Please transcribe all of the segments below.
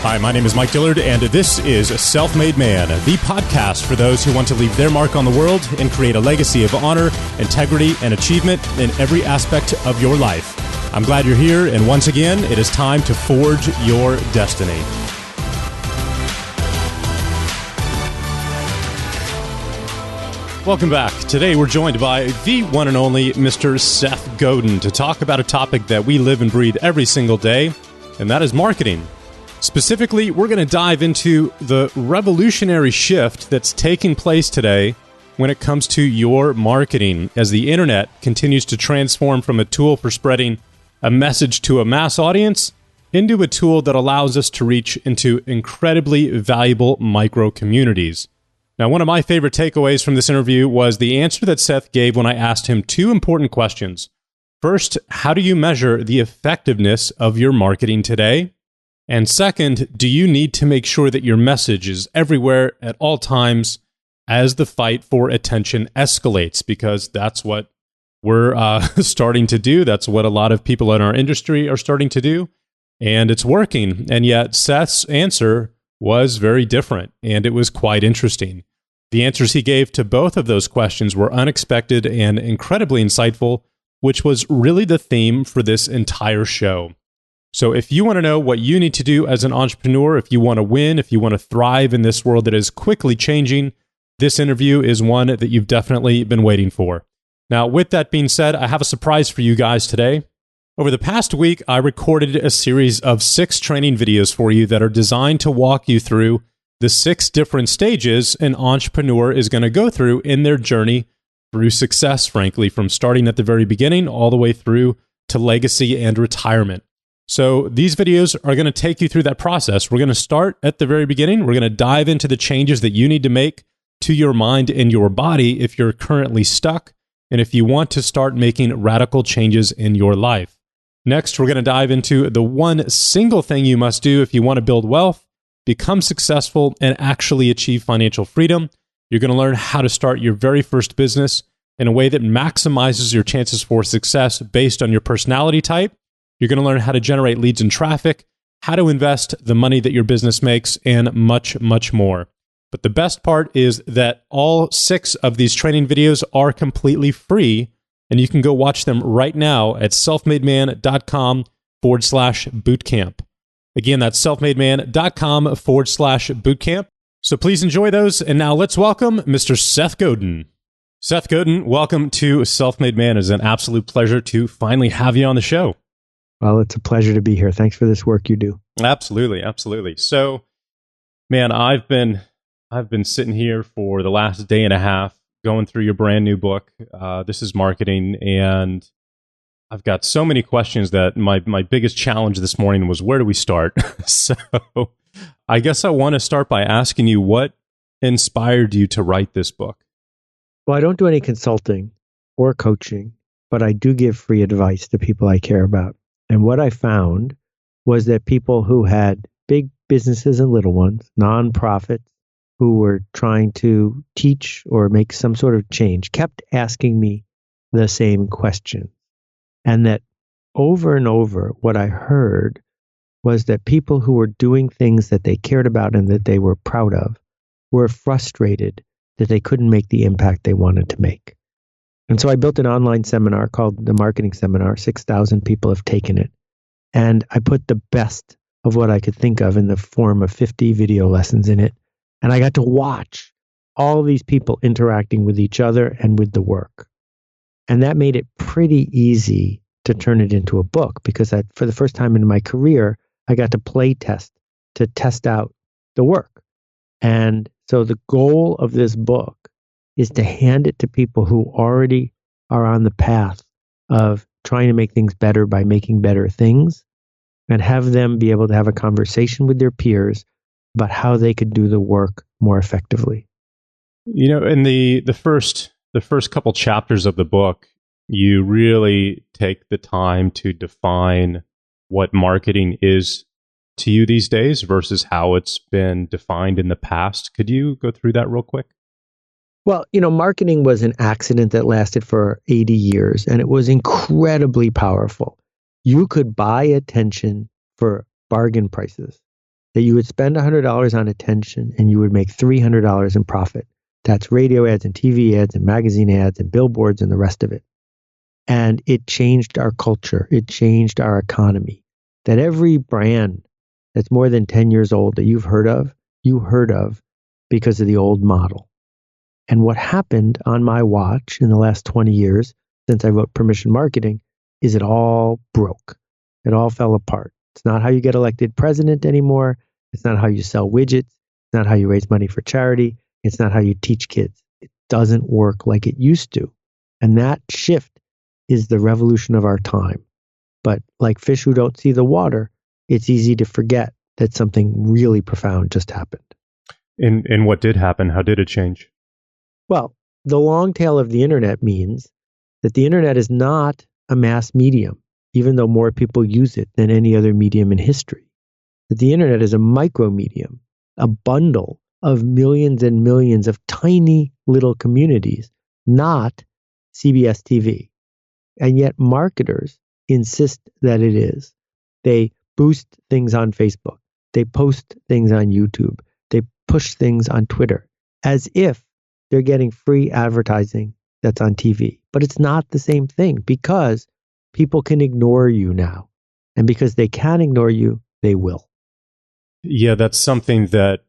Hi, my name is Mike Dillard, and this is Self-Made Man, the podcast for those who want to leave their mark on the world and create a legacy of honor, integrity, and achievement in every aspect of your life. I'm glad you're here, and once again, it is time to forge your destiny. Welcome back. Today, we're joined by the one and only Mr. Seth Godin to talk about a topic that we live and breathe every single day, and that is marketing. Specifically, we're going to dive into the revolutionary shift that's taking place today when it comes to your marketing as the internet continues to transform from a tool for spreading a message to a mass audience into a tool that allows us to reach into incredibly valuable micro communities. Now, one of my favorite takeaways from this interview was the answer that Seth gave when I asked him two important questions. First, how do you measure the effectiveness of your marketing today? And second, do you need to make sure that your message is everywhere at all times as the fight for attention escalates? Because that's what we're starting to do. That's what a lot of people in our industry are starting to do. And it's working. And yet Seth's answer was very different, and it was quite interesting. The answers he gave to both of those questions were unexpected and incredibly insightful, which was really the theme for this entire show. So if you want to know what you need to do as an entrepreneur, if you want to win, if you want to thrive in this world that is quickly changing, this interview is one that you've definitely been waiting for. Now, with that being said, I have a surprise for you guys today. Over the past week, I recorded a series of 6 training videos for you that are designed to walk you through the 6 different stages an entrepreneur is going to go through in their journey through success, frankly, from starting at the very beginning all the way through to legacy and retirement. So these videos are going to take you through that process. We're going to start at the very beginning. We're going to dive into the changes that you need to make to your mind and your body if you're currently stuck, and if you want to start making radical changes in your life. Next, we're going to dive into the one single thing you must do if you want to build wealth, become successful, and actually achieve financial freedom. You're going to learn how to start your very first business in a way that maximizes your chances for success based on your personality type. You're going to learn how to generate leads and traffic, how to invest the money that your business makes, and much, much more. But the best part is that all 6 of these training videos are completely free, and you can go watch them right now at selfmademan.com/bootcamp. Again, that's selfmademan.com/bootcamp. So please enjoy those. And now let's welcome Mr. Seth Godin. Seth Godin, welcome to Self-Made Man. It's an absolute pleasure to finally have you on the show. Well, it's a pleasure to be here. Thanks for this work you do. Absolutely, absolutely. So, man, I've been sitting here for the last day and a half going through your brand new book. This is marketing, and I've got so many questions that my biggest challenge this morning was, where do we start? So I guess I want to start by asking you, what inspired you to write this book? Well, I don't do any consulting or coaching, but I do give free advice to people I care about. And what I found was that people who had big businesses and little ones, nonprofits, who were trying to teach or make some sort of change, kept asking me the same question. And that over and over, what I heard was that people who were doing things that they cared about and that they were proud of were frustrated that they couldn't make the impact they wanted to make. And so I built an online seminar called the Marketing Seminar. 6,000 people have taken it. And I put the best of what I could think of in the form of 50 video lessons in it. And I got to watch all these people interacting with each other and with the work. And that made it pretty easy to turn it into a book, because for the first time in my career, I got to play test, to test out the work. And so the goal of this book is to hand it to people who already are on the path of trying to make things better by making better things, and have them be able to have a conversation with their peers about how they could do the work more effectively. You know, in the first couple chapters of the book, you really take the time to define what marketing is to you these days versus how it's been defined in the past. Could you go through that real quick? Well, marketing was an accident that lasted for 80 years, and it was incredibly powerful. You could buy attention for bargain prices. that you would spend $100 on attention and you would make $300 in profit. That's radio ads and TV ads and magazine ads and billboards and the rest of it. And it changed our culture. It changed our economy. That every brand that's more than 10 years old that you heard of because of the old model. And what happened on my watch in the last 20 years since I wrote Permission Marketing is it all broke. It all fell apart. It's not how you get elected president anymore. It's not how you sell widgets. It's not how you raise money for charity. It's not how you teach kids. It doesn't work like it used to. And that shift is the revolution of our time. But like fish who don't see the water, it's easy to forget that something really profound just happened. And what did happen? How did it change? Well, the long tail of the internet means that the internet is not a mass medium, even though more people use it than any other medium in history. That the internet is a micro medium, a bundle of millions and millions of tiny little communities, not CBS TV. And yet marketers insist that it is. They boost things on Facebook. They post things on YouTube. They push things on Twitter as if they're getting free advertising that's on TV. But it's not the same thing because people can ignore you now. And because they can ignore you, they will. Yeah, that's something that,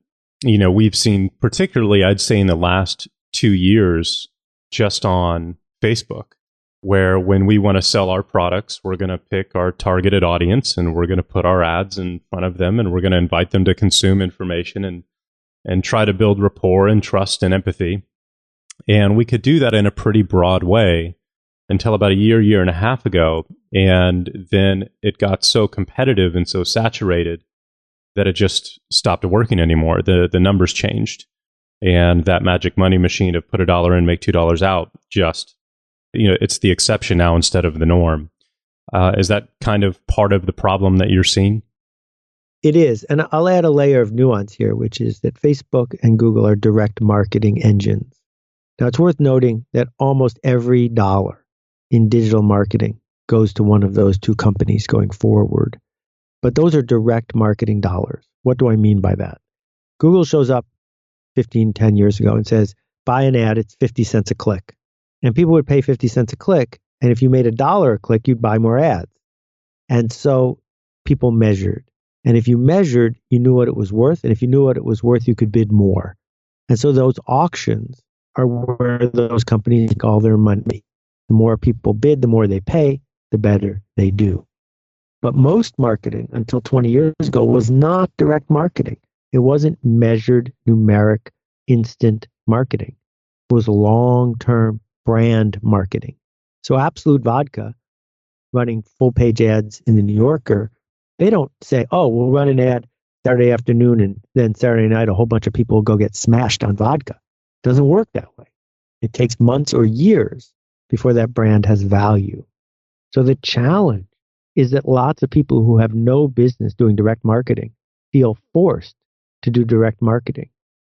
we've seen particularly, I'd say in the last 2 years, just on Facebook, where when we want to sell our products, we're going to pick our targeted audience and we're going to put our ads in front of them and we're going to invite them to consume information and try to build rapport and trust and empathy. And we could do that in a pretty broad way until about a year and a half ago. And then it got so competitive and so saturated that it just stopped working anymore. The numbers changed. And that magic money machine of put $1 in, make $2 out, just, it's the exception now instead of the norm. Is that kind of part of the problem that you're seeing? It is. And I'll add a layer of nuance here, which is that Facebook and Google are direct marketing engines. Now, it's worth noting that almost every dollar in digital marketing goes to one of those two companies going forward. But those are direct marketing dollars. What do I mean by that? Google shows up 10 years ago and says, buy an ad, it's 50 cents a click. And people would pay 50 cents a click. And if you made $1 a click, you'd buy more ads. And so people measured. And if you measured, you knew what it was worth. And if you knew what it was worth, you could bid more. And so those auctions are where those companies make all their money. The more people bid, the more they pay, the better they do. But most marketing until 20 years ago was not direct marketing. It wasn't measured, numeric, instant marketing. It was long-term brand marketing. So Absolute Vodka running full-page ads in the New Yorker, they don't say, oh, we'll run an ad Saturday afternoon and then Saturday night a whole bunch of people will go get smashed on vodka. It doesn't work that way. It takes months or years before that brand has value. So the challenge is that lots of people who have no business doing direct marketing feel forced to do direct marketing.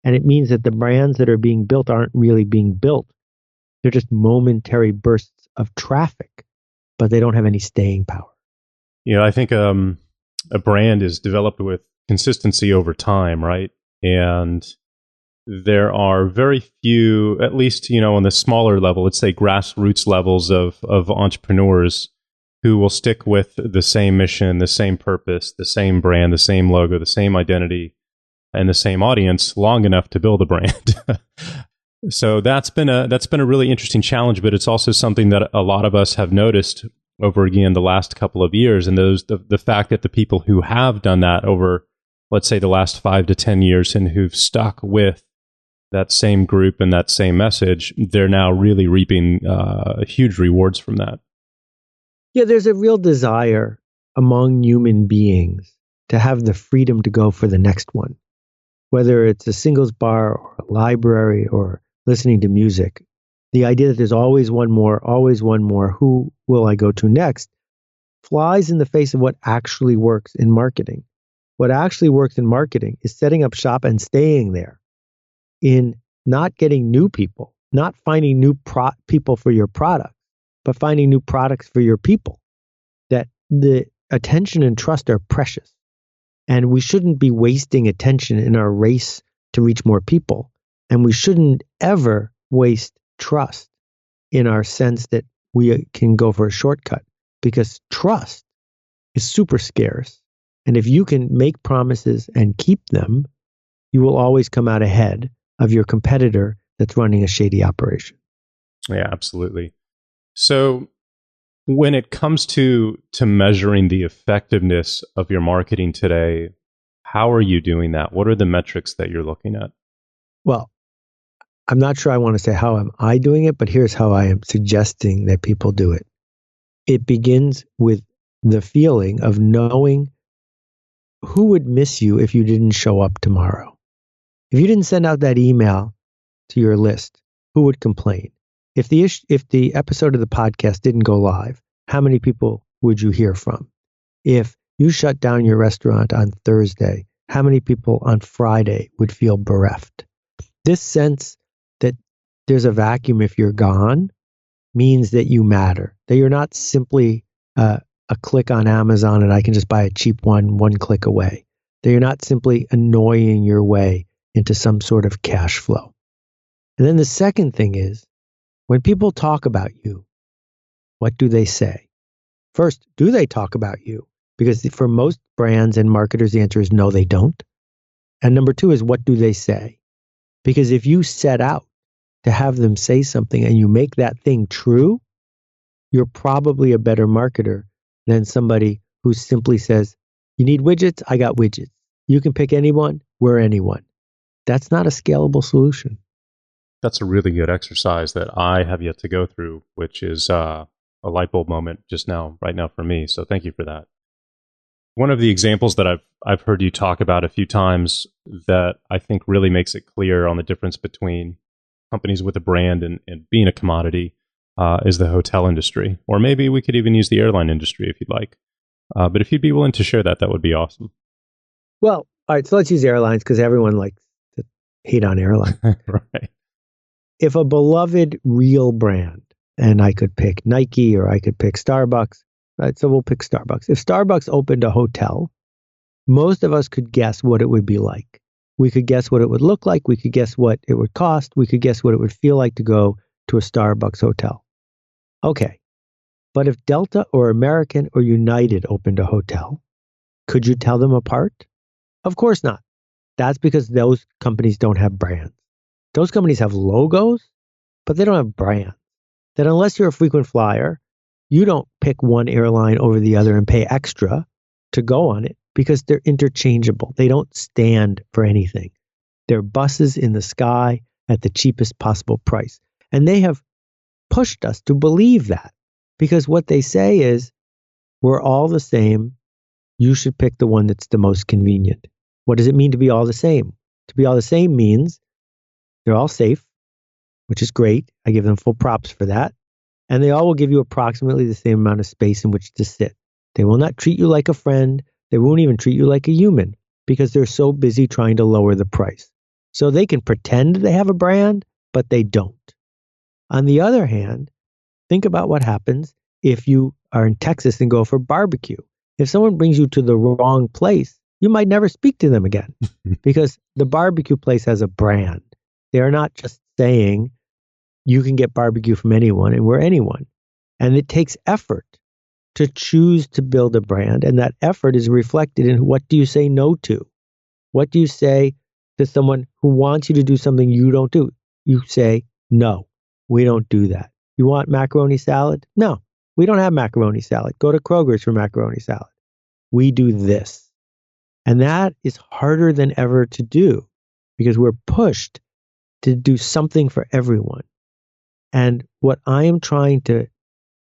And it means that the brands that are being built aren't really being built. They're just momentary bursts of traffic, but they don't have any staying power. I think a brand is developed with consistency over time, right? And there are very few, at least, on the smaller level, let's say grassroots levels of entrepreneurs who will stick with the same mission, the same purpose, the same brand, the same logo, the same identity, and the same audience long enough to build a brand. So that's been a really interesting challenge, but it's also something that a lot of us have noticed over again the last couple of years, and the fact that the people who have done that over, let's say, the last 5 to 10 years and who've stuck with that same group and that same message, they're now really reaping huge rewards from that. Yeah, there's a real desire among human beings to have the freedom to go for the next one, whether it's a singles bar or a library or listening to music. The idea that there's always one more, who will I go to next, flies in the face of what actually works in marketing. What actually works in marketing is setting up shop and staying there, in not getting new people, not finding new people for your product, but finding new products for your people. That the attention and trust are precious. And we shouldn't be wasting attention in our race to reach more people. And we shouldn't ever waste trust in our sense that we can go for a shortcut, because trust is super scarce. And if you can make promises and keep them, you will always come out ahead of your competitor that's running a shady operation. Yeah, absolutely. So when it comes to measuring the effectiveness of your marketing today, how are you doing that? What are the metrics that you're looking at? Well, I'm not sure I want to say how am I doing it, but here's how I am suggesting that people do it. It begins with the feeling of knowing who would miss you if you didn't show up tomorrow. If you didn't send out that email to your list, who would complain? If the episode of the podcast didn't go live, how many people would you hear from? If you shut down your restaurant on Thursday, how many people on Friday would feel bereft? This sense that there's a vacuum if you're gone means that you matter, that you're not simply a click on Amazon and I can just buy a cheap one click away, that you're not simply annoying your way into some sort of cash flow. And then the second thing is, when people talk about you, what do they say? First, do they talk about you? Because for most brands and marketers, the answer is no, they don't. And number two is, what do they say? Because if you set out to have them say something and you make that thing true, you're probably a better marketer than somebody who simply says, you need widgets? I got widgets. You can pick anyone, we're anyone. That's not a scalable solution. That's a really good exercise that I have yet to go through, which is a light bulb moment right now for me. So thank you for that. One of the examples that I've heard you talk about a few times that I think really makes it clear on the difference between companies with a brand and being a commodity is the hotel industry. Or maybe we could even use the airline industry if you'd like. But if you'd be willing to share that, that would be awesome. Well, all right, so let's use airlines because everyone likes to hate on airlines. Right. If a beloved real brand, and I could pick Nike or I could pick Starbucks, right? So we'll pick Starbucks. If Starbucks opened a hotel, most of us could guess what it would be like. We could guess what it would look like. We could guess what it would cost. We could guess what it would feel like to go to a Starbucks hotel. Okay. But if Delta or American or United opened a hotel, could you tell them apart? Of course not. That's because those companies don't have brands. Those companies have logos, but they don't have brands. That unless you're a frequent flyer, you don't pick one airline over the other and pay extra to go on it because they're interchangeable. They don't stand for anything. They're buses in the sky at the cheapest possible price. And they have pushed us to believe that because what they say is, we're all the same. You should pick the one that's the most convenient. What does it mean to be all the same? To be all the same means they're all safe, which is great. I give them full props for that. And they all will give you approximately the same amount of space in which to sit. They will not treat you like a friend. They won't even treat you like a human because they're so busy trying to lower the price. So they can pretend they have a brand, but they don't. On the other hand, think about what happens if you are in Texas and go for barbecue. If someone brings you to the wrong place, you might never speak to them again because the barbecue place has a brand. They are not just saying you can get barbecue from anyone and we're anyone. And it takes effort to choose to build a brand. And that effort is reflected in what do you say no to? What do you say to someone who wants you to do something you don't do? You say, no, we don't do that. You want macaroni salad? No, we don't have macaroni salad. Go to Kroger's for macaroni salad. We do this. And that is harder than ever to do because we're pushed to do something for everyone. And what I am trying to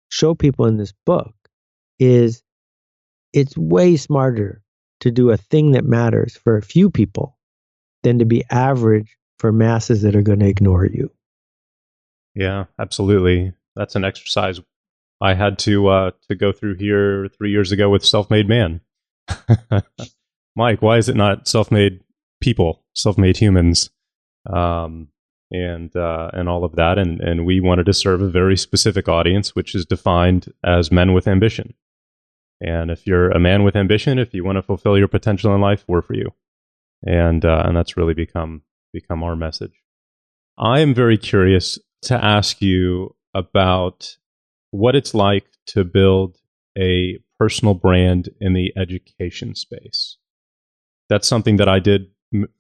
show people in this book is it's way smarter to do a thing that matters for a few people than to be average for masses that are going to ignore you. Yeah, absolutely. That's an exercise I had to go through here 3 years ago with Self-Made Man. Mike, why is it not self-made people, self-made humans, and all of that? And we wanted to serve a very specific audience, which is defined as men with ambition. And if you're a man with ambition, if you want to fulfill your potential in life, we're for you. And that's really become our message. I am very curious to ask you about what it's like to build a personal brand in the education space. That's something that I did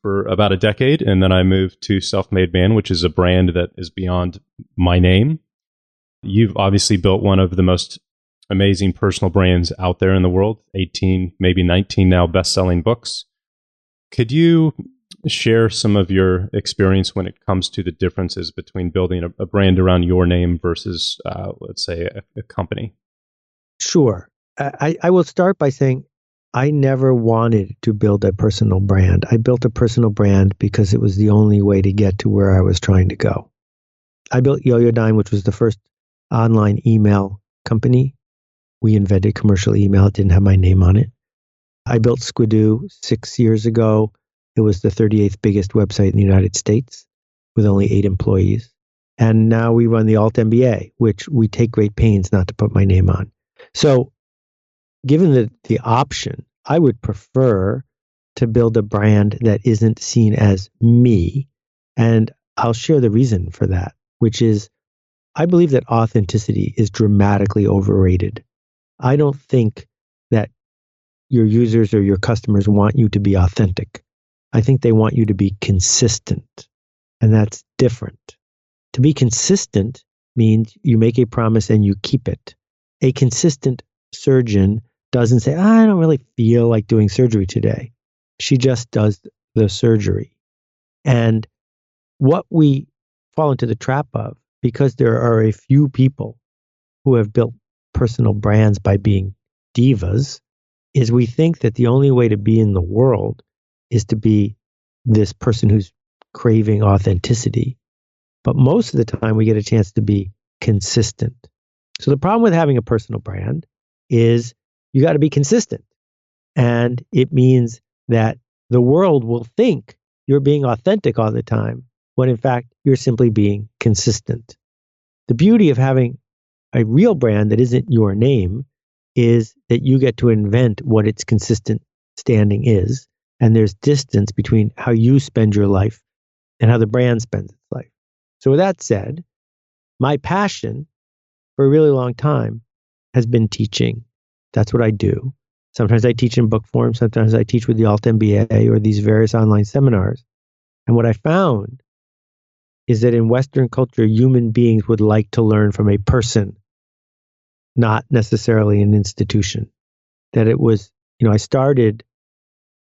for about a decade, and then I moved to Self-Made Man, which is a brand that is beyond my name. You've obviously built one of the most amazing personal brands out there in the world, 18, maybe 19 now best-selling books. Could you share some of your experience when it comes to the differences between building a brand around your name versus, let's say, a company? Sure. I will start by saying I never wanted to build a personal brand. I built a personal brand because it was the only way to get to where I was trying to go. I built Yoyodyne, which was the first online email company. We invented commercial email. It didn't have my name on it. I built Squidoo 6 years ago. It was the 38th biggest website in the United States with only 8 employees. And now we run the Alt MBA, which we take great pains not to put my name on. So given the option, I would prefer to build a brand that isn't seen as me. And I'll share the reason for that, which is I believe that authenticity is dramatically overrated. I don't think that your users or your customers want you to be authentic. I think they want you to be consistent, and that's different. To be consistent means you make a promise and you keep it. A consistent surgeon doesn't say, I don't really feel like doing surgery today. She just does the surgery. And what we fall into the trap of, because there are a few people who have built personal brands by being divas, is we think that the only way to be in the world is to be this person who's craving authenticity. But most of the time we get a chance to be consistent. So the problem with having a personal brand is you got to be consistent. And it means that the world will think you're being authentic all the time, when in fact you're simply being consistent. The beauty of having a real brand that isn't your name is that you get to invent what its consistent standing is. And there's distance between how you spend your life and how the brand spends its life. So with that said, my passion for a really long time has been teaching. That's what I do. Sometimes I teach in book form. Sometimes I teach with the Alt MBA or these various online seminars. And what I found is that in Western culture, human beings would like to learn from a person, not necessarily an institution. That it was, I started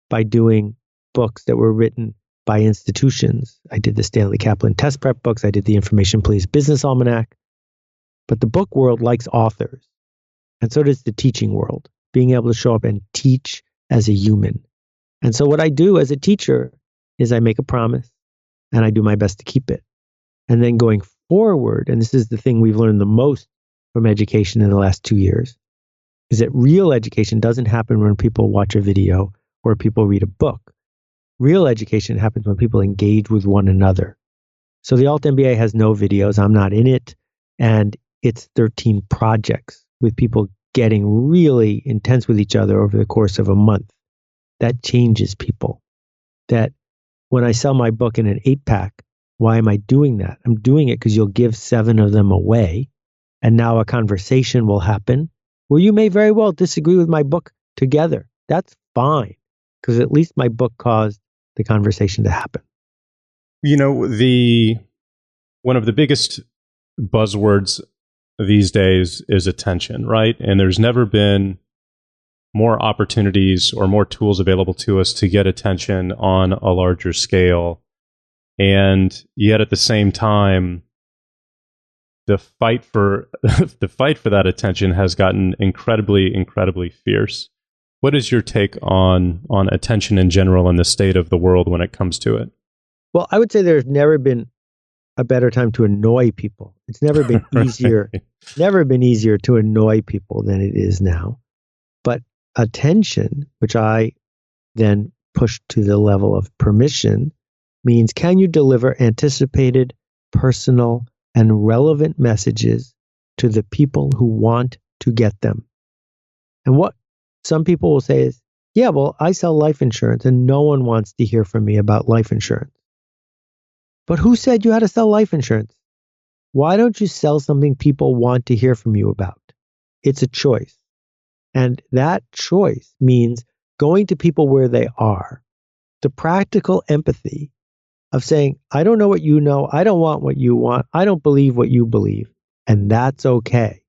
by doing books that were written by institutions. I did the Stanley Kaplan test prep books. I did the Information Police Business Almanac. But the book world likes authors. And so does the teaching world, being able to show up and teach as a human. And so what I do as a teacher is I make a promise and I do my best to keep it. And then going forward, and this is the thing we've learned the most from education in the last 2 years, is that real education doesn't happen when people watch a video or people read a book. Real education happens when people engage with one another. So the Alt MBA has no videos. I'm not in it. And it's 13 projects with people getting really intense with each other over the course of a month. That changes people. That when I sell my book in an 8-pack, why am I doing that? I'm doing it because you'll give 7 of them away. And now a conversation will happen where you may very well disagree with my book together. That's fine, because at least my book caused the conversation to happen. One of the biggest buzzwords these days is attention, right? And there's never been more opportunities or more tools available to us to get attention on a larger scale. And yet at the same time, the fight for that attention has gotten incredibly fierce. What is your take on attention in general and the state of the world when it comes to it? Well, I would say there's never been a better time to annoy people. It's never been easier, never been easier to annoy people than it is now. But attention, which I then push to the level of permission, means can you deliver anticipated, personal, and relevant messages to the people who want to get them? And what some people will say is, yeah, well, I sell life insurance and no one wants to hear from me about life insurance. But who said you had to sell life insurance? Why don't you sell something people want to hear from you about? It's a choice. And that choice means going to people where they are. The practical empathy of saying, I don't know what you know. I don't want what you want. I don't believe what you believe. And that's okay.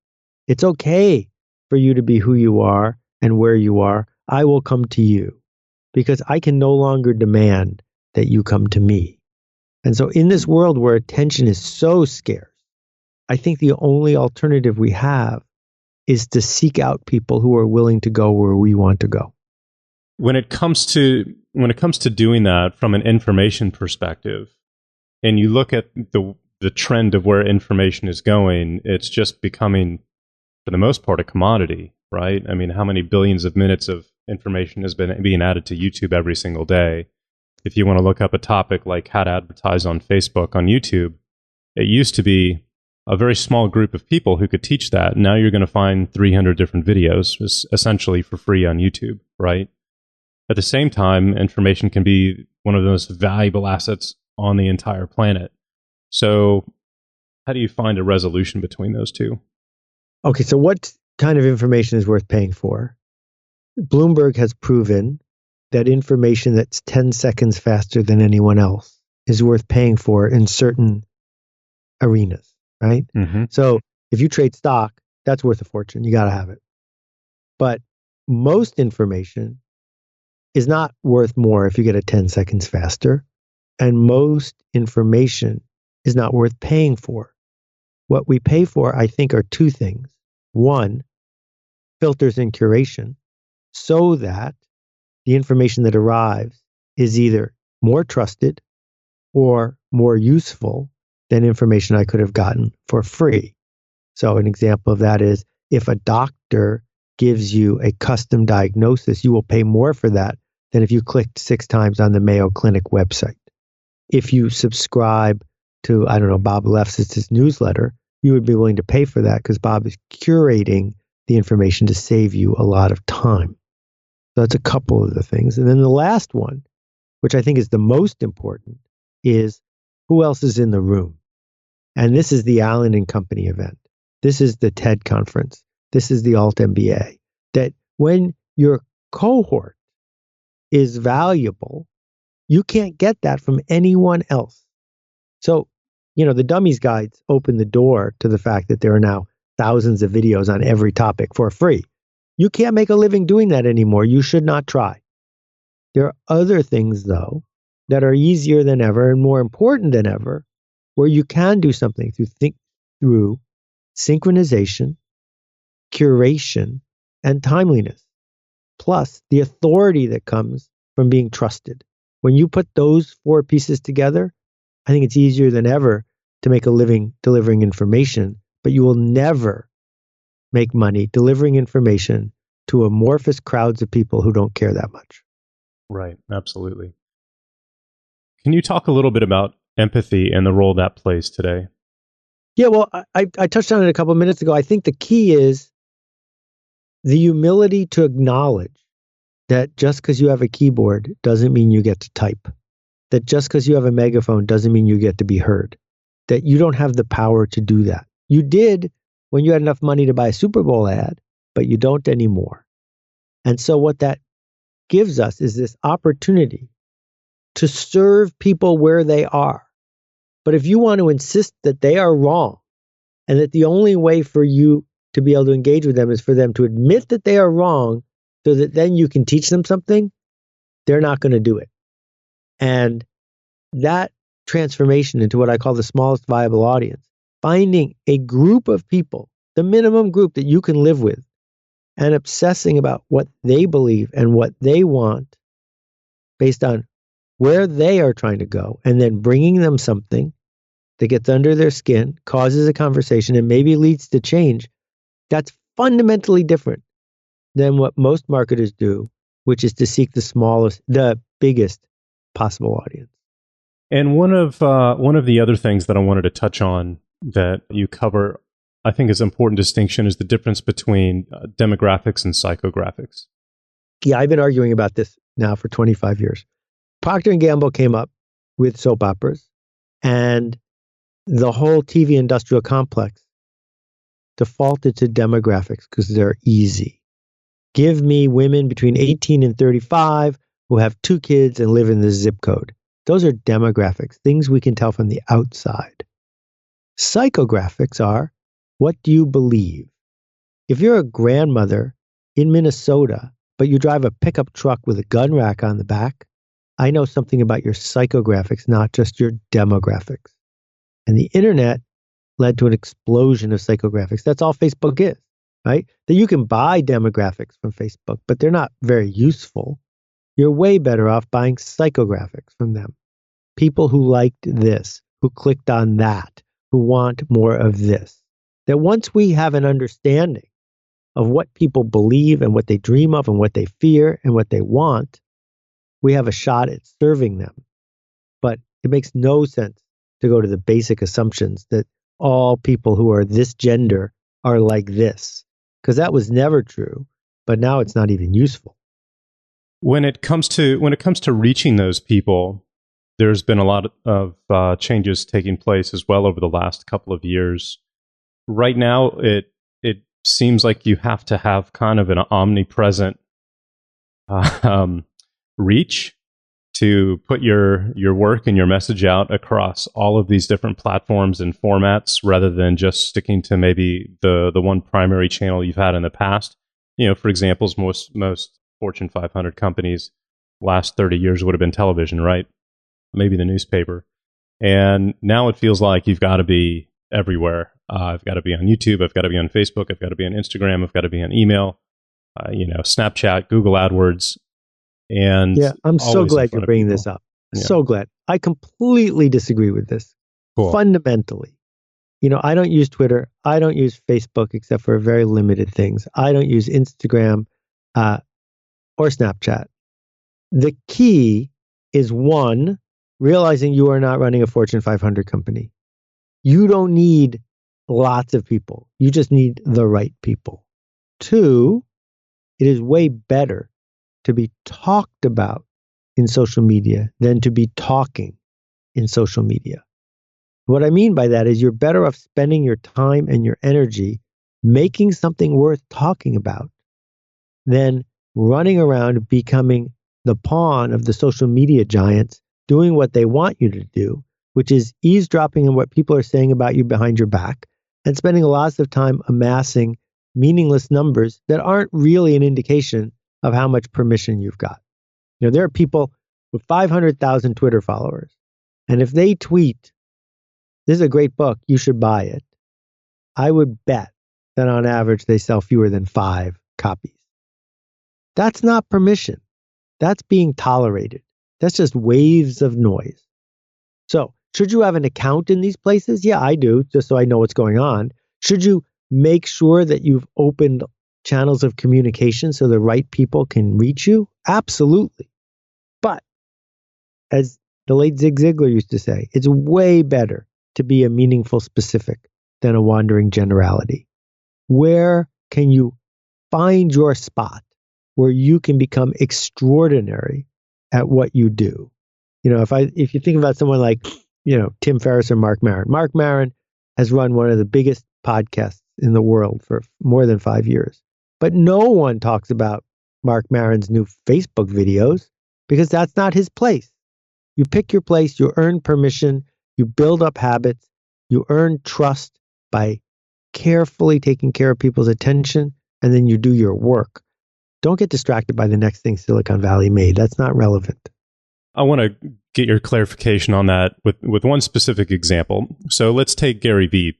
It's okay for you to be who you are and where you are. I will come to you because I can no longer demand that you come to me. And so in this world where attention is so scarce, I think the only alternative we have is to seek out people who are willing to go where we want to go. When it comes to doing that from an information perspective, and you look at the trend of where information is going, it's just becoming, for the most part, a commodity, right? I mean, how many billions of minutes of information has been being added to YouTube every single day? If you want to look up a topic like how to advertise on Facebook, on YouTube, it used to be a very small group of people who could teach that. Now you're going to find 300 different videos essentially for free on YouTube, right? At the same time, information can be one of the most valuable assets on the entire planet. So how do you find a resolution between those two? Okay, so what kind of information is worth paying for? Bloomberg has proven that information that's 10 seconds faster than anyone else is worth paying for in certain arenas, right? Mm-hmm. So if you trade stock, that's worth a fortune. You got to have it. But most information is not worth more if you get it 10 seconds faster. And most information is not worth paying for. What we pay for, I think, are two things. One, filters and curation, so that the information that arrives is either more trusted or more useful than information I could have gotten for free. So an example of that is if a doctor gives you a custom diagnosis, you will pay more for that than if you clicked 6 times on the Mayo Clinic website. If you subscribe to, I don't know, Bob Lefsitz's newsletter, you would be willing to pay for that because Bob is curating the information to save you a lot of time. So that's a couple of the things. And then the last one, which I think is the most important, is who else is in the room? And this is the Allen and Company event. This is the TED conference. This is the Alt MBA. That when your cohort is valuable, you can't get that from anyone else. So, the Dummies Guides open the door to the fact that there are now thousands of videos on every topic for free. You can't make a living doing that anymore. You should not try. There are other things, though, that are easier than ever and more important than ever, where you can do something through synchronization, curation, and timeliness, plus the authority that comes from being trusted. When you put those 4 pieces together, I think it's easier than ever to make a living delivering information, but you will never make money delivering information to amorphous crowds of people who don't care that much. Right, absolutely. Can you talk a little bit about empathy and the role that plays today? Yeah, well, I touched on it a couple of minutes ago. I think the key is the humility to acknowledge that just because you have a keyboard doesn't mean you get to type. That just because you have a megaphone doesn't mean you get to be heard. That you don't have the power to do that. You did when you had enough money to buy a Super Bowl ad, but you don't anymore. And so what that gives us is this opportunity to serve people where they are. But if you want to insist that they are wrong and that the only way for you to be able to engage with them is for them to admit that they are wrong so that then you can teach them something, they're not going to do it. And that transformation into what I call the smallest viable audience, finding a group of people, the minimum group that you can live with, and obsessing about what they believe and what they want based on where they are trying to go, and then bringing them something that gets under their skin, causes a conversation, and maybe leads to change, that's fundamentally different than what most marketers do, which is to seek the biggest possible audience. And one of the other things that I wanted to touch on that you cover, I think is an important distinction, is the difference between demographics and psychographics. Yeah, I've been arguing about this now for 25 years. Procter & Gamble came up with soap operas, and the whole TV industrial complex defaulted to demographics because they're easy. Give me women between 18 and 35 who have 2 kids and live in this zip code. Those are demographics, things we can tell from the outside. Psychographics are, what do you believe? If you're a grandmother in Minnesota, but you drive a pickup truck with a gun rack on the back, I know something about your psychographics, not just your demographics. And the internet led to an explosion of psychographics. That's all Facebook is, right? That you can buy demographics from Facebook, but they're not very useful. You're way better off buying psychographics from them. People who liked this, who clicked on that, who want more of this. That once we have an understanding of what people believe and what they dream of and what they fear and what they want, we have a shot at serving them. But it makes no sense to go to the basic assumptions that all people who are this gender are like this, because that was never true, but now it's not even useful. When it comes to reaching those people, there's been a lot of changes taking place as well over the last couple of years. Right now, it seems like you have to have kind of an omnipresent reach to put your work and your message out across all of these different platforms and formats, rather than just sticking to maybe the one primary channel you've had in the past. For example, most Fortune 500 companies last 30 years would have been television, right? Maybe the newspaper. And now it feels like you've got to be everywhere. I've got to be on YouTube. I've got to be on Facebook. I've got to be on Instagram. I've got to be on email, Snapchat, Google AdWords. And yeah, I'm so glad you're bringing this up. Yeah. So glad. I completely disagree with this. Cool. Fundamentally. I don't use Twitter. I don't use Facebook except for very limited things. I don't use Instagram or Snapchat. The key is, one, realizing you are not running a Fortune 500 company. You don't need lots of people. You just need the right people. 2, it is way better to be talked about in social media than to be talking in social media. What I mean by that is you're better off spending your time and your energy making something worth talking about than running around becoming the pawn of the social media giants doing what they want you to do, which is eavesdropping on what people are saying about you behind your back and spending lots of time amassing meaningless numbers that aren't really an indication of how much permission you've got. There are people with 500,000 Twitter followers, and if they tweet, "This is a great book, you should buy it," I would bet that on average they sell fewer than 5 copies. That's not permission. That's being tolerated. That's just waves of noise. So, should you have an account in these places? Yeah, I do, just so I know what's going on. Should you make sure that you've opened channels of communication so the right people can reach you? Absolutely. But as the late Zig Ziglar used to say, it's way better to be a meaningful specific than a wandering generality. Where can you find your spot where you can become extraordinary at what you do? If you think about someone like, Tim Ferriss or Mark Maron. Mark Maron has run one of the biggest podcasts in the world for more than 5 years. But no one talks about Mark Maron's new Facebook videos because that's not his place. You pick your place, you earn permission, you build up habits, you earn trust by carefully taking care of people's attention, and then you do your work. Don't get distracted by the next thing Silicon Valley made. That's not relevant. I want to get your clarification on that with one specific example. So let's take Gary Vee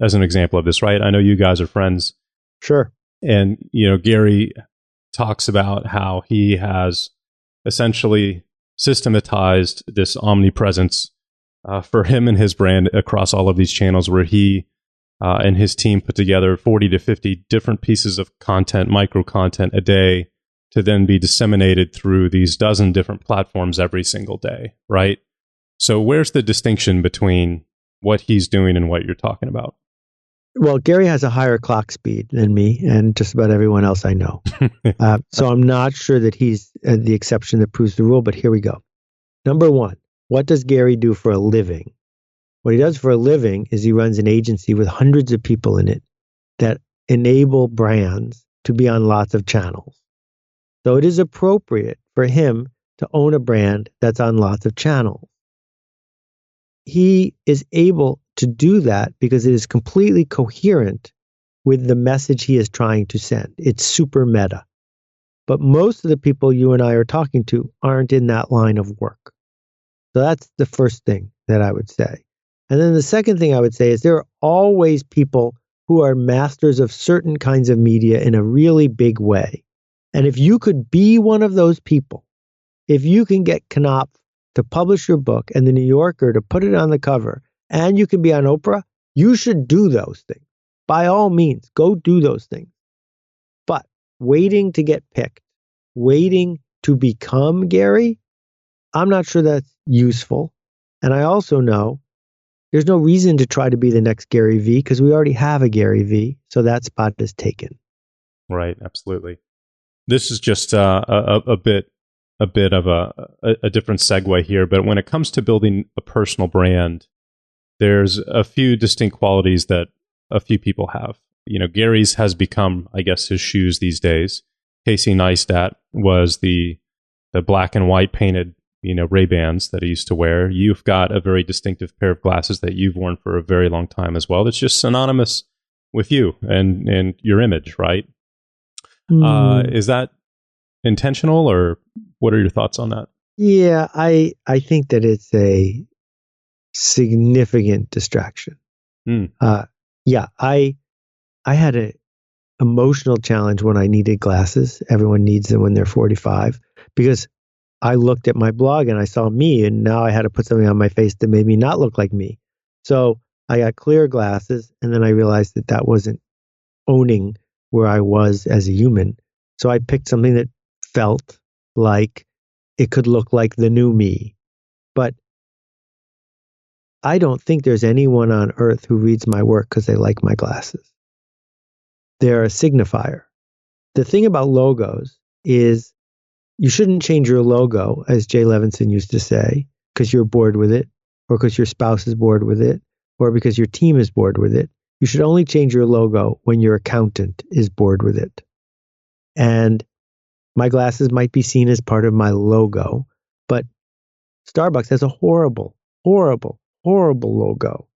as an example of this, right? I know you guys are friends. Sure. And, Gary talks about how he has essentially systematized this omnipresence for him and his brand across all of these channels, where he and his team put together 40 to 50 different pieces of content, micro content a day, to then be disseminated through these dozen different platforms every single day, right? So where's the distinction between what he's doing and what you're talking about? Well, Gary has a higher clock speed than me and just about everyone else I know. So I'm not sure that he's the exception that proves the rule, but here we go. Number one, what does Gary do for a living? What he does for a living is he runs an agency with hundreds of people in it that enable brands to be on lots of channels. So it is appropriate for him to own a brand that's on lots of channels. He is able to do that because it is completely coherent with the message he is trying to send. It's super meta. But most of the people you and I are talking to aren't in that line of work. So that's the first thing that I would say. And then the second thing I would say is there are always people who are masters of certain kinds of media in a really big way. And if you could be one of those people, if you can get Knopf to publish your book and the New Yorker to put it on the cover, and you can be on Oprah, you should do those things. By all means, go do those things. But waiting to get picked, waiting to become Gary, I'm not sure that's useful. And I also know there's no reason to try to be the next Gary V because we already have a Gary V. So that spot is taken. Right. Absolutely. This is just a bit of a different segue here. But when it comes to building a personal brand, there's a few distinct qualities that a few people have. You know, Gary's has become, I guess, his shoes these days. Casey Neistat was the black and white painted, Ray-Bans that he used to wear. You've got a very distinctive pair of glasses that you've worn for a very long time as well. That's just synonymous with you and your image, right? Is that intentional, or what are your thoughts on that? Yeah, I think that it's a significant distraction. Yeah, I had an emotional challenge when I needed glasses. Everyone needs them when they're 45 because I looked at my blog and I saw me, and now I had to put something on my face that made me not look like me. So I got clear glasses, and then I realized that that wasn't owning where I was as a human. So I picked something that felt like it could look like the new me. But I don't think there's anyone on earth who reads my work because they like my glasses. They're a signifier. The thing about logos is you shouldn't change your logo, as Jay Levinson used to say, because you're bored with it, or because your spouse is bored with it, or because your team is bored with it. You should only change your logo when your accountant is bored with it. And my glasses might be seen as part of my logo, but Starbucks has a horrible, horrible, horrible logo.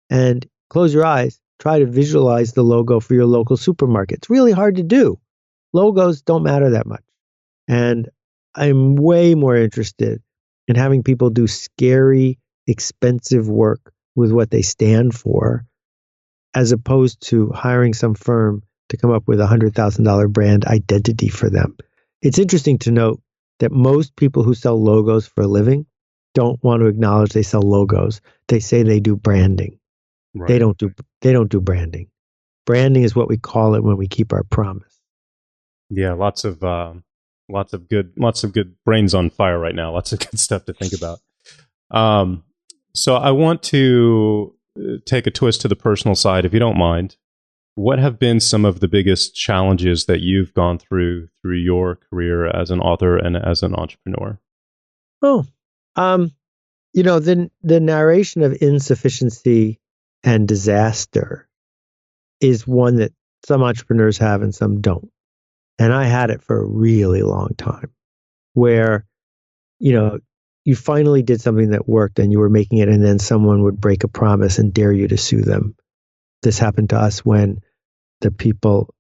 And close your eyes, try to visualize the logo for your local supermarket. It's really hard to do. Logos don't matter that much. And I'm way more interested in having people do scary, expensive work with what they stand for, as opposed to hiring some firm to come up with a $100,000 brand identity for them. It's interesting to note that most people who sell logos for a living don't want to acknowledge they sell logos. They say they do branding. Right. They don't do branding. Branding is what we call it when we keep our promise. Yeah, lots of good brains on fire right now. Lots of good stuff to think about. So I want to take a twist to the personal side, if you don't mind. What have been some of the biggest challenges that you've gone through your career as an author and as an entrepreneur? The narration of insufficiency and disaster is one that some entrepreneurs have and some don't. And I had it for a really long time where, you finally did something that worked and you were making it, and then someone would break a promise and dare you to sue them. This happened to us when the people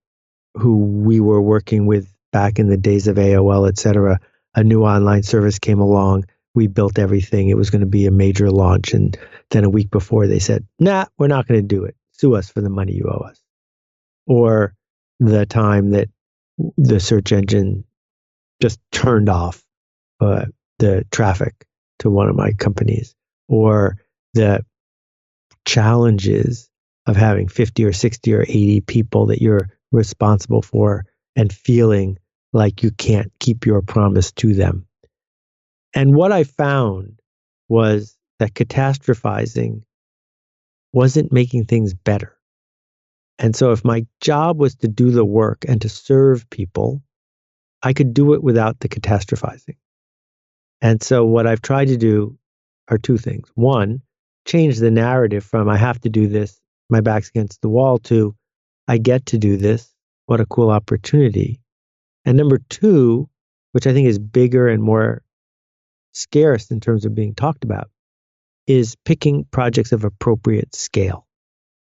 who we were working with back in the days of AOL, et cetera, a new online service came along. We built everything. It was going to be a major launch. And then a week before they said, nah, we're not going to do it. Sue us for the money you owe us. Or the time that the search engine just turned off the traffic to one of my companies, or the challenges of having 50 or 60 or 80 people that you're responsible for and feeling like you can't keep your promise to them. And what I found was that catastrophizing wasn't making things better. And so if my job was to do the work and to serve people, I could do it without the catastrophizing. And so what I've tried to do are two things. One, change the narrative from I have to do this, my back's against the wall, to I get to do this. What a cool opportunity. And number two, which I think is bigger and more scarce in terms of being talked about, is picking projects of appropriate scale.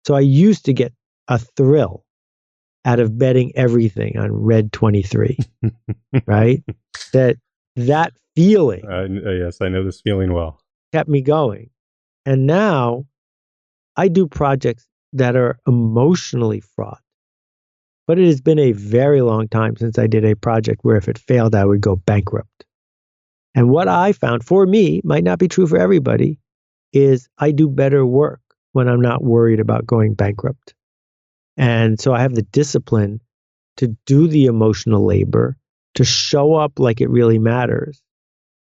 So I used to get a thrill out of betting everything on Red 23, right? That feeling. Yes, I know this feeling well. Kept me going. And now I do projects that are emotionally fraught. But it has been a very long time since I did a project where if it failed, I would go bankrupt. And what I found for me, might not be true for everybody, is I do better work when I'm not worried about going bankrupt. And so I have the discipline to do the emotional labor, to show up like it really matters.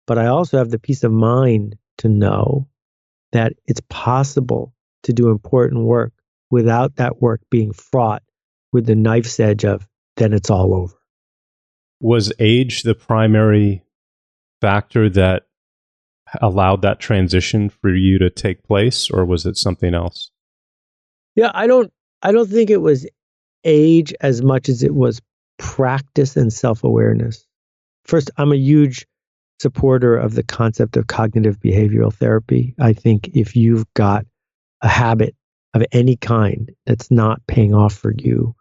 But I also have the peace of mind to know that it's possible to do important work without that work being fraught with the knife's edge of then it's all over. Was age the primary factor that allowed that transition for you to take place, or was it something else? Yeah, I don't think it was age as much as it was practice and self-awareness. First, I'm a huge supporter of the concept of cognitive behavioral therapy. I think if you've got a habit of any kind that's not paying off for you,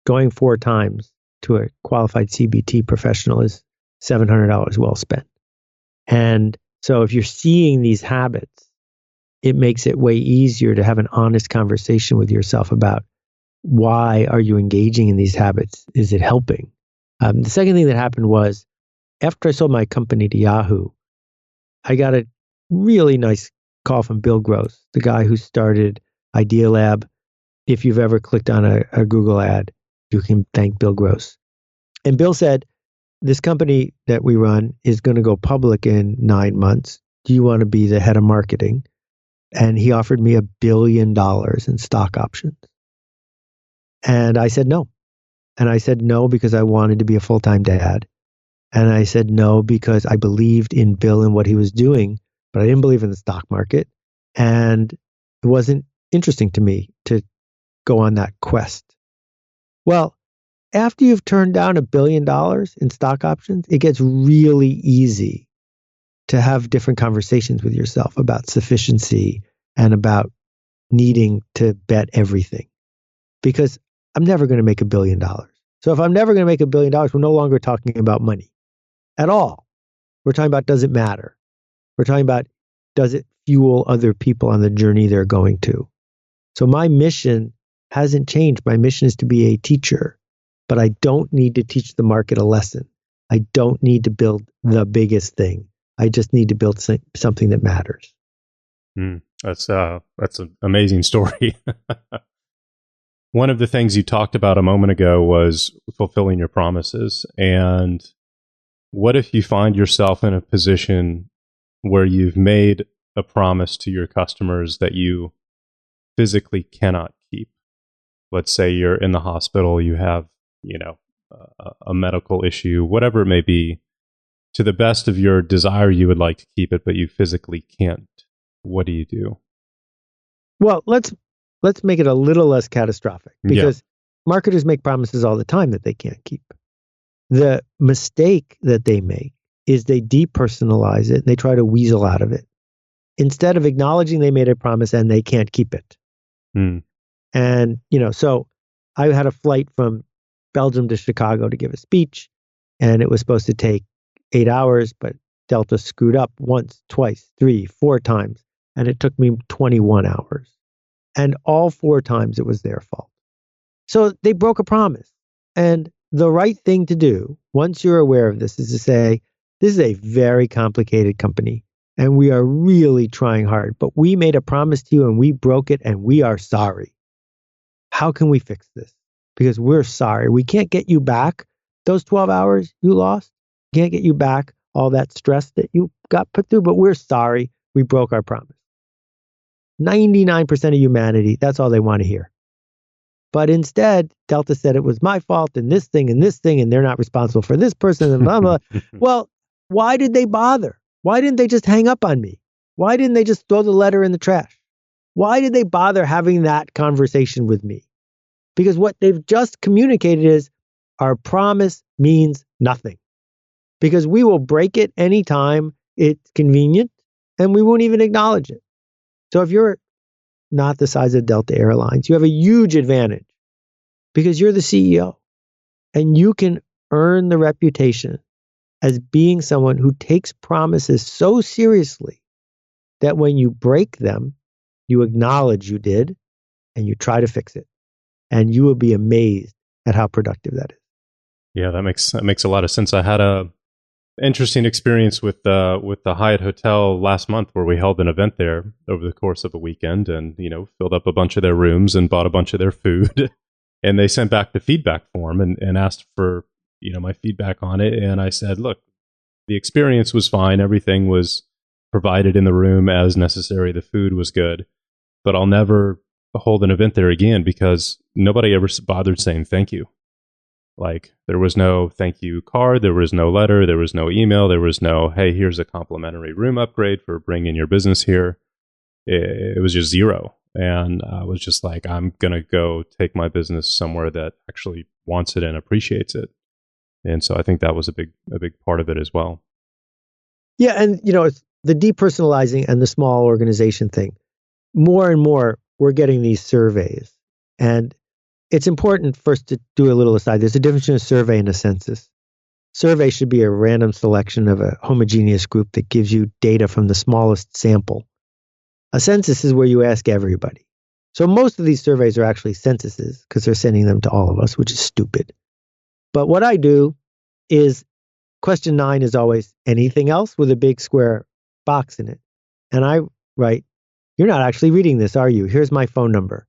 going 4 times to a qualified CBT professional is $700 well spent. And so if you're seeing these habits, it makes it way easier to have an honest conversation with yourself about why are you engaging in these habits? Is it helping? The second thing that happened was after I sold my company to Yahoo, I got a really nice call from Bill Gross, the guy who started Idea Lab. If you've ever clicked on a Google ad, you can thank Bill Gross. And Bill said, this company that we run is going to go public in 9 months. Do you want to be the head of marketing? And he offered me $1 billion in stock options. And I said no. And I said no because I wanted to be a full-time dad. And I said no because I believed in Bill and what he was doing, but I didn't believe in the stock market. And it wasn't interesting to me to go on that quest. Well, after you've turned down $1 billion in stock options, it gets really easy to have different conversations with yourself about sufficiency and about needing to bet everything. Because I'm never going to make $1 billion. So if I'm never going to make $1 billion, we're no longer talking about money at all. We're talking about, does it matter? We're talking about, does it fuel other people on the journey they're going to? So my mission hasn't changed. My mission is to be a teacher, but I don't need to teach the market a lesson. I don't need to build the biggest thing. I just need to build something that matters. That's an amazing story. One of the things you talked about a moment ago was fulfilling your promises. And what if you find yourself in a position where you've made a promise to your customers that you physically cannot keep? Let's say you're in the hospital, you have, a medical issue, whatever it may be. To the best of your desire, you would like to keep it, but you physically can't. What do you do? Well, let's make it a little less catastrophic, because marketers make promises all the time that they can't keep. The mistake that they make is they depersonalize it and they try to weasel out of it instead of acknowledging they made a promise and they can't keep it. And, so I had a flight from Belgium to Chicago to give a speech, and it was supposed to take 8 hours, but Delta screwed up once, twice, 3, 4 times, and it took me 21 hours. And all 4 times it was their fault. So they broke a promise. And the right thing to do, once you're aware of this, is to say, this is a very complicated company, and we are really trying hard, but we made a promise to you and we broke it and we are sorry. How can we fix this? Because we're sorry. We can't get you back those 12 hours you lost. Can't get you back all that stress that you got put through, but we're sorry. We broke our promise. 99% of humanity, that's all they want to hear. But instead, Delta said it was my fault and this thing, and they're not responsible for this person and blah, blah. Well, why did they bother? Why didn't they just hang up on me? Why didn't they just throw the letter in the trash? Why did they bother having that conversation with me? Because what they've just communicated is our promise means nothing. Because we will break it anytime it's convenient and we won't even acknowledge it. So if you're not the size of Delta Airlines, you have a huge advantage because you're the CEO and you can earn the reputation as being someone who takes promises so seriously that when you break them, you acknowledge you did and you try to fix it. And you will be amazed at how productive that is. Yeah, that makes a lot of sense. I had a interesting experience with the Hyatt Hotel last month where we held an event there over the course of a weekend and, filled up a bunch of their rooms and bought a bunch of their food. And they sent back the feedback form and asked for, my feedback on it. And I said, look, the experience was fine. Everything was provided in the room as necessary. The food was good, but I'll never hold an event there again because nobody ever bothered saying thank you. Like, there was no thank you card, there was no letter, there was no email, there was no, hey, here's a complimentary room upgrade for bringing your business here. It was just zero. And I was just like, I'm going to go take my business somewhere that actually wants it and appreciates it. And so I think that was a big part of it as well. Yeah. And, it's the depersonalizing and the small organization thing. More and more, we're getting these surveys. And it's important first to do a little aside. There's a difference between a survey and a census. Survey should be a random selection of a homogeneous group that gives you data from the smallest sample. A census is where you ask everybody. So most of these surveys are actually censuses because they're sending them to all of us, which is stupid. But what I do is question 9 is always anything else with a big square box in it. And I write, you're not actually reading this, are you? Here's my phone number.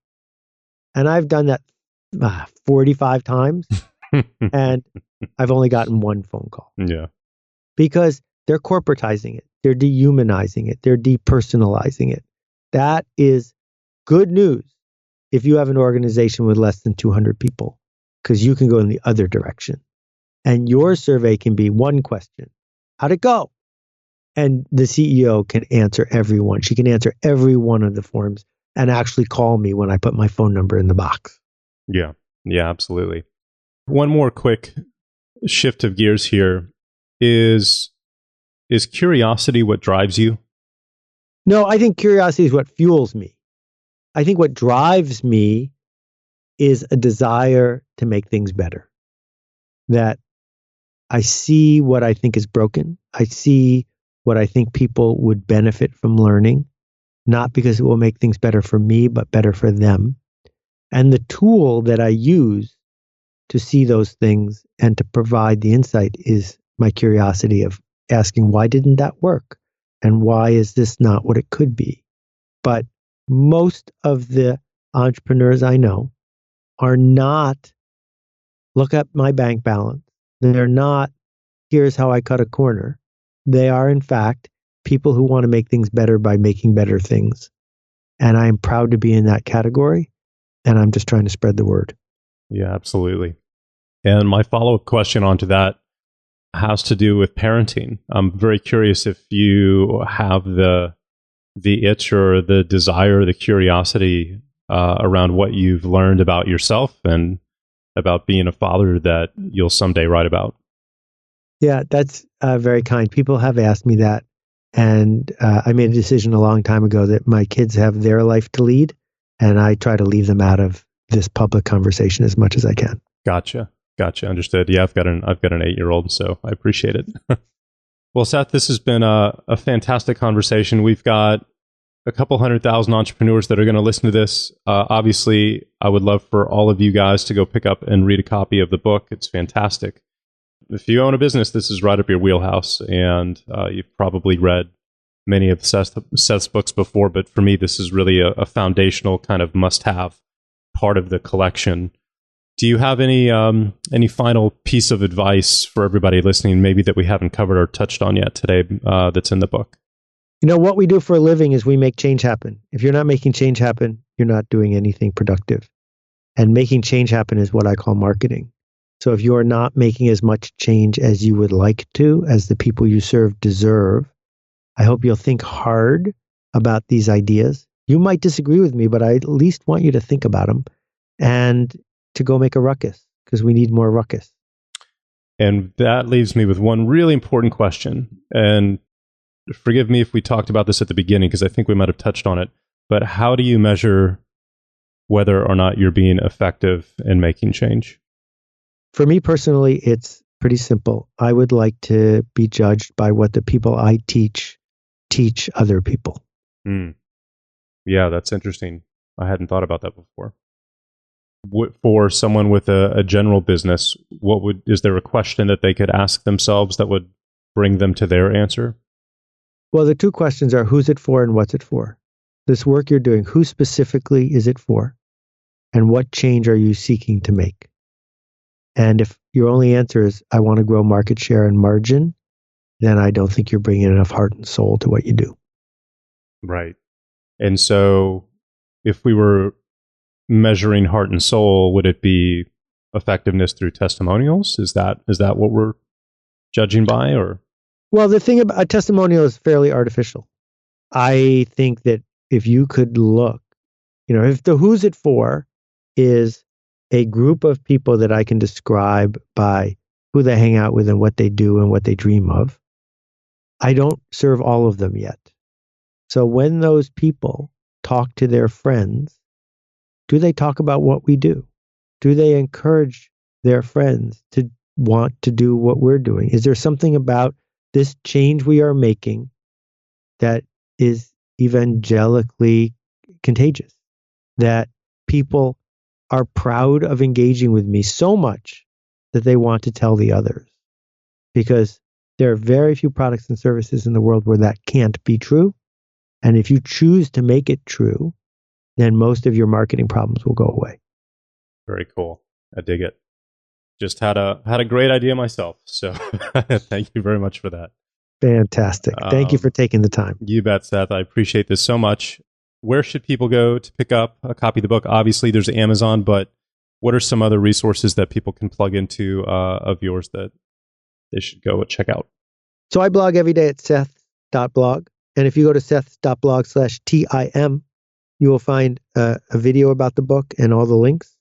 And I've done that 45 times and I've only gotten one phone call. Yeah. Because they're corporatizing it. They're dehumanizing it. They're depersonalizing it. That is good news if you have an organization with less than 200 people, because you can go in the other direction. And your survey can be one question. How'd it go? And the CEO can answer everyone. She can answer every one of the forms and actually call me when I put my phone number in the box. Yeah. Yeah, absolutely. One more quick shift of gears here. Is curiosity what drives you? No, I think curiosity is what fuels me. I think what drives me is a desire to make things better. That I see what I think is broken. I see what I think people would benefit from learning, not because it will make things better for me, but better for them. And the tool that I use to see those things and to provide the insight is my curiosity of asking, why didn't that work? And why is this not what it could be? But most of the entrepreneurs I know are not, look up my bank balance. They're not, here's how I cut a corner. They are, in fact, people who want to make things better by making better things. And I am proud to be in that category. And I'm just trying to spread the word. Yeah, absolutely. And my follow-up question onto that has to do with parenting. I'm very curious if you have the itch or the desire, the curiosity around what you've learned about yourself and about being a father that you'll someday write about. Yeah, that's very kind. People have asked me that. And I made a decision a long time ago that my kids have their life to lead. And I try to leave them out of this public conversation as much as I can. Gotcha. Understood. Yeah, I've got an 8-year-old, so I appreciate it. Well, Seth, this has been a fantastic conversation. We've got a couple 100,000 entrepreneurs that are going to listen to this. Obviously, I would love for all of you guys to go pick up and read a copy of the book. It's fantastic. If you own a business, this is right up your wheelhouse, and you've probably read many of Seth's books before, but for me, this is really a foundational kind of must-have part of the collection. Do you have any final piece of advice for everybody listening, maybe that we haven't covered or touched on yet today, that's in the book? What we do for a living is we make change happen. If you're not making change happen, you're not doing anything productive. And making change happen is what I call marketing. So if you're not making as much change as you would like to, as the people you serve deserve, I hope you'll think hard about these ideas. You might disagree with me, but I at least want you to think about them and to go make a ruckus, because we need more ruckus. And that leaves me with one really important question. And forgive me if we talked about this at the beginning, because I think we might have touched on it. But how do you measure whether or not you're being effective in making change? For me personally, it's pretty simple. I would like to be judged by what the people I teach other people. Yeah, that's interesting. I hadn't thought about that before. For someone with a general business, is there a question that they could ask themselves that would bring them to their answer? Well, the two questions are, who's it for and what's it for? This work you're doing, who specifically is it for? And what change are you seeking to make? And if your only answer is, I want to grow market share and margin, then I don't think you're bringing enough heart and soul to what you do. Right. And so if we were measuring heart and soul, would it be effectiveness through testimonials? Is that what we're judging by? Or well, the thing about a testimonial is fairly artificial. I think that if you could look, if the who's it for is a group of people that I can describe by who they hang out with and what they do and what they dream of, I don't serve all of them yet. So when those people talk to their friends, do they talk about what we do? Do they encourage their friends to want to do what we're doing? Is there something about this change we are making that is evangelically contagious, that people are proud of engaging with me so much that they want to tell the others? Because there are very few products and services in the world where that can't be true. And if you choose to make it true, then most of your marketing problems will go away. Very cool. I dig it. Just had a great idea myself. So thank you very much for that. Fantastic. Thank you for taking the time. You bet, Seth. I appreciate this so much. Where should people go to pick up a copy of the book? Obviously, there's Amazon, but what are some other resources that people can plug into of yours that they should go check out? So I blog every day at seth.blog. And if you go to seth.blog/TIM, you will find a video about the book and all the links.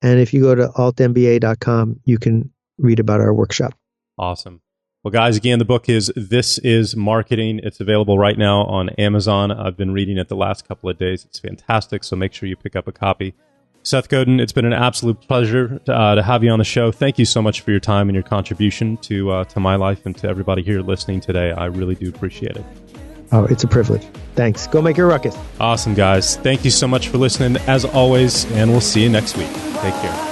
And if you go to altmba.com, you can read about our workshop. Awesome. Well, guys, again, the book is This Is Marketing. It's available right now on Amazon. I've been reading it the last couple of days. It's fantastic, so make sure you pick up a copy. Seth Godin, it's been an absolute pleasure to have you on the show. Thank you so much for your time and your contribution to my life and to everybody here listening today. I really do appreciate it. Oh, it's a privilege. Thanks. Go make your ruckus. Awesome, guys. Thank you so much for listening, as always, and we'll see you next week. Take care.